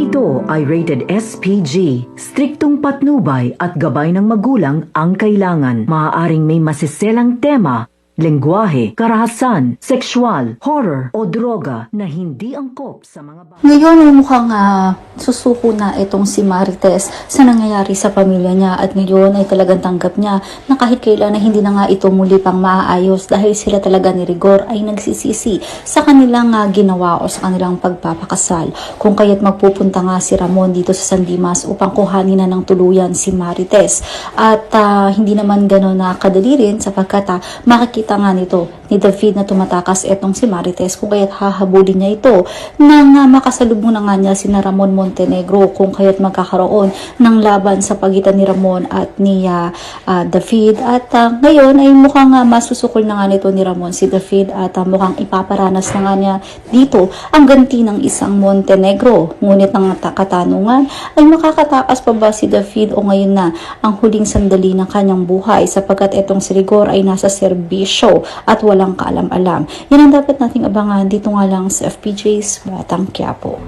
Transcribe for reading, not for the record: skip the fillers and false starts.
ito ay rated SPG. Striktong patnubay at gabay ng magulang ang kailangan. Maaaring may masiselang tema, lengguwahe, karahasan, sexual, horror o droga na hindi angkop sa mga bata. Ngayon ay mukhang susuko na itong si Marites sa nangyayari sa pamilya niya at ngayon ay talagang tanggap niya na kahit kailan na hindi na nga ito muli pang maaayos dahil sila talaga ni Rigor ay nagsisisi sa kanilang ginawa o sa kanilang pagpapakasal. Kung kaya't magpupunta nga si Ramon dito sa San Dimas upang kuhanin na ng tuluyan si Marites at hindi naman gano'n na kadali rin sapagkat makikita nga nito ni David na tumatakas etong si Marites kung kaya't hahabulin niya ito nang makasalubong na nga niya si Ramon Montenegro kung kaya't magkakaroon ng laban sa pagitan ni Ramon at ni David at ngayon ay mukhang masusukol na nga nito ni Ramon si David at mukhang ipaparanas na nga niya dito ang ganti ng isang Montenegro. Ngunit ang katanungan ay makakatakas pa ba si David o ngayon na ang huling sandali ng kanyang buhay sapagkat etong si Rigor ay nasa serbisyo at walang kaalam-alam. Yan ang dapat nating abangan dito nga lang sa FPJ's Batang Quiapo.